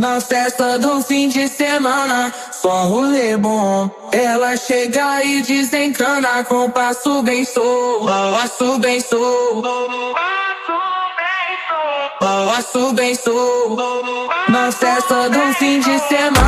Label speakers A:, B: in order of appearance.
A: Na festa do fim de semana, só rolê bom. Ela chega e desencana com passo bem sou, passo bem sou, passo bem sou. Na festa do fim de semana.